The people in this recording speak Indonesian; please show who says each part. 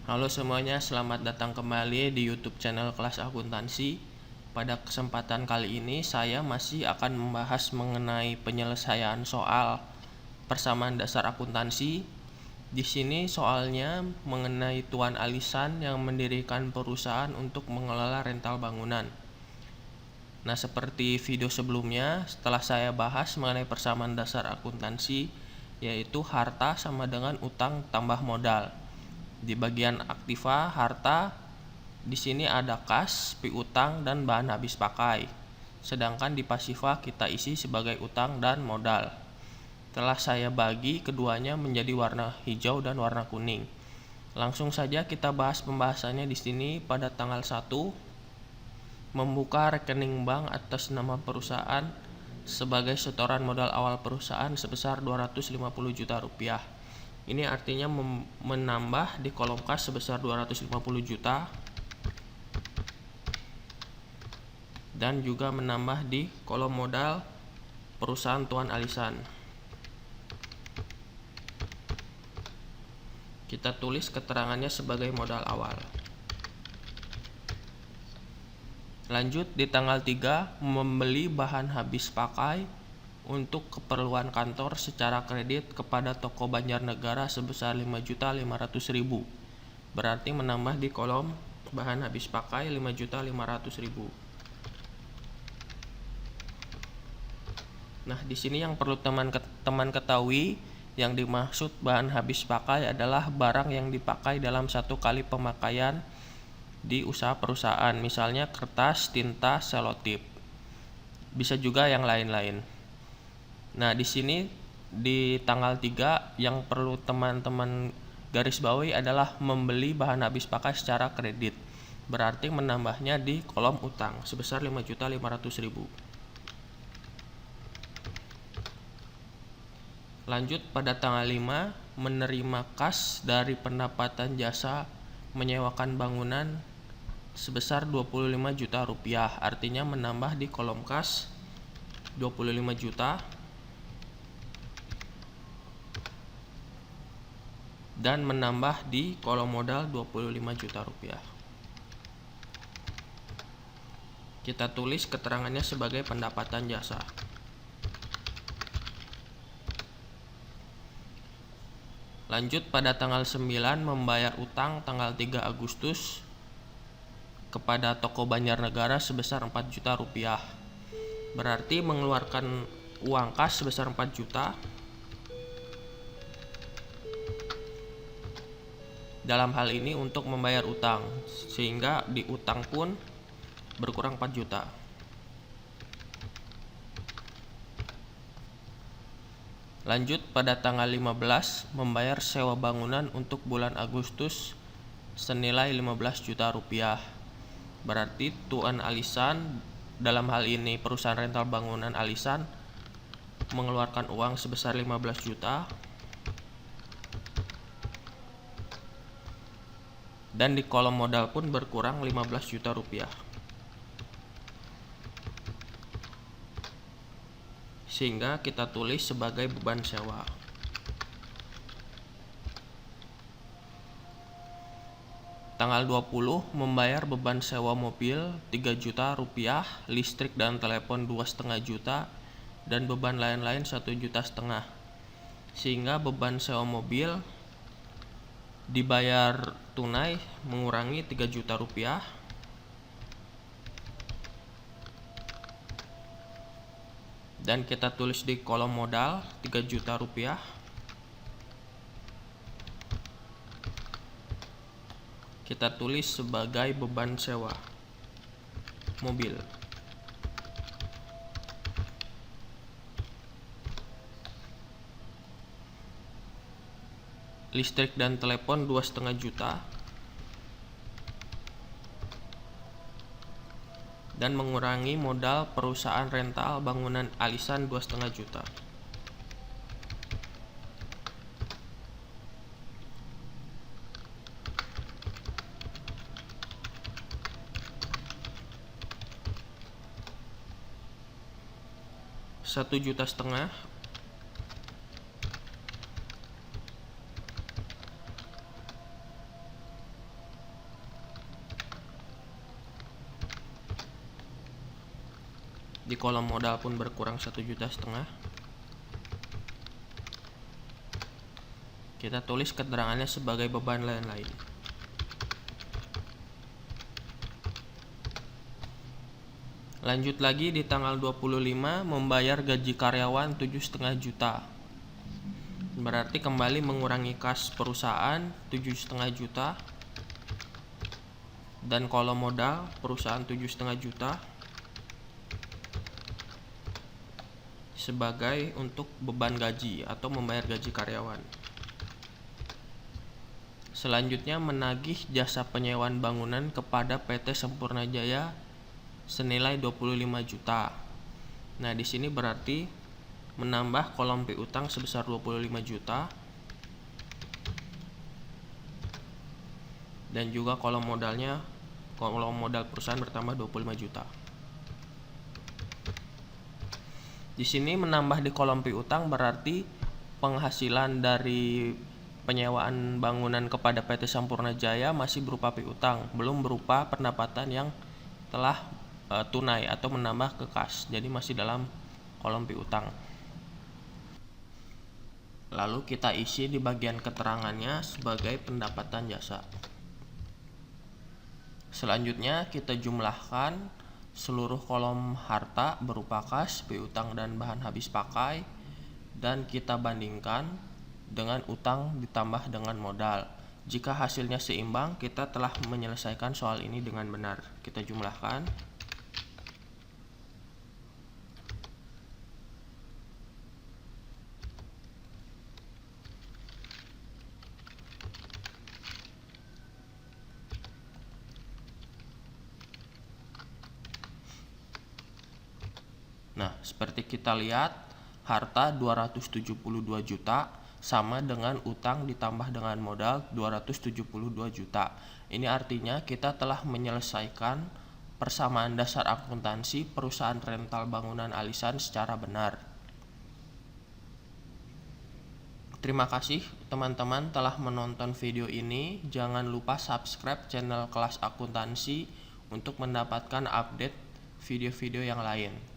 Speaker 1: Halo semuanya, selamat datang kembali di YouTube channel Kelas Akuntansi. Pada kesempatan kali ini saya masih akan membahas mengenai penyelesaian soal persamaan dasar akuntansi. Di sini soalnya mengenai Tuan Alisan yang mendirikan perusahaan untuk mengelola rental bangunan. Nah, seperti video sebelumnya, setelah saya bahas mengenai persamaan dasar akuntansi, yaitu harta sama dengan utang tambah modal. Di bagian aktiva harta, di sini ada kas, piutang, dan bahan habis pakai. Sedangkan di pasiva kita isi sebagai utang dan modal. Telah saya bagi keduanya menjadi warna hijau dan warna kuning. Langsung saja kita bahas pembahasannya di sini. Pada tanggal 1, membuka rekening bank atas nama perusahaan sebagai setoran modal awal perusahaan sebesar 250 juta rupiah. Ini artinya menambah di kolom kas sebesar 250 juta dan juga menambah di kolom modal perusahaan Tuan Alisan. Kita tulis keterangannya sebagai modal awal. Lanjut, di tanggal 3 membeli bahan habis pakai untuk keperluan kantor secara kredit kepada toko Banjarnegara sebesar 5.500.000. Berarti menambah di kolom bahan habis pakai 5.500.000. Nah, di sini yang perlu teman ketahui, yang dimaksud bahan habis pakai adalah barang yang dipakai dalam satu kali pemakaian di usaha perusahaan, misalnya kertas, tinta, selotip. Bisa juga yang lain-lain. Nah, di sini di tanggal 3 yang perlu teman-teman garis bawahi adalah membeli bahan habis pakai secara kredit. Berarti menambahnya di kolom utang sebesar 5.500.000. Lanjut, pada tanggal 5 menerima kas dari pendapatan jasa menyewakan bangunan sebesar 25 juta rupiah. Artinya menambah di kolom kas 25 juta dan menambah di kolom modal 25 juta rupiah. Kita tulis keterangannya sebagai pendapatan jasa. Lanjut, pada tanggal 9 membayar utang tanggal 3 Agustus kepada toko Banjarnegara sebesar 4 juta rupiah. Berarti mengeluarkan uang kas sebesar 4 juta. Dalam hal ini untuk membayar utang, sehingga di utang pun berkurang 4 juta. Lanjut, pada tanggal 15 membayar sewa bangunan untuk bulan Agustus senilai 15 juta rupiah. Berarti Tuan Alisan, dalam hal ini perusahaan rental bangunan Alisan, mengeluarkan uang sebesar 15 juta. Dan di kolom modal pun berkurang 15 juta rupiah. Sehingga kita tulis sebagai beban sewa. Tanggal 20 membayar beban sewa mobil 3 juta rupiah, listrik dan telepon 2,5 juta, dan beban lain-lain 1,5 juta. Sehingga beban sewa mobil dibayar tunai mengurangi 3 juta rupiah. Dan kita tulis di kolom modal 3 juta rupiah. Kita tulis sebagai beban sewa mobil. Listrik dan telepon 2,5 juta. Dan mengurangi modal perusahaan rental bangunan Alisan 2,5 juta. Rp1,5 juta. Di kolom modal pun berkurang 1,5 juta. Kita tulis keterangannya sebagai beban lain-lain. Lanjut lagi di tanggal 25 membayar gaji karyawan 7,5 juta. Berarti kembali mengurangi kas perusahaan 7,5 juta. Dan kolom modal perusahaan 7,5 juta sebagai untuk beban gaji atau membayar gaji karyawan. Selanjutnya menagih jasa penyewaan bangunan kepada PT Sempurna Jaya senilai 25 juta. Nah, di sini berarti menambah kolom piutang sebesar 25 juta dan juga kolom modal perusahaan bertambah 25 juta. Di sini menambah di kolom piutang berarti penghasilan dari penyewaan bangunan kepada PT Sempurna Jaya masih berupa piutang, belum berupa pendapatan yang telah tunai atau menambah ke kas. Jadi masih dalam kolom piutang. Lalu kita isi di bagian keterangannya sebagai pendapatan jasa. Selanjutnya kita jumlahkan seluruh kolom harta berupa kas, piutang dan bahan habis pakai, dan kita bandingkan dengan utang ditambah dengan modal. Jika hasilnya seimbang, kita telah menyelesaikan soal ini dengan benar. Kita jumlahkan. Nah, seperti kita lihat, harta 272 juta sama dengan utang ditambah dengan modal 272 juta. Ini artinya kita telah menyelesaikan persamaan dasar akuntansi perusahaan rental bangunan Alisan secara benar. Terima kasih teman-teman telah menonton video ini. Jangan lupa subscribe channel Kelas Akuntansi untuk mendapatkan update video-video yang lain.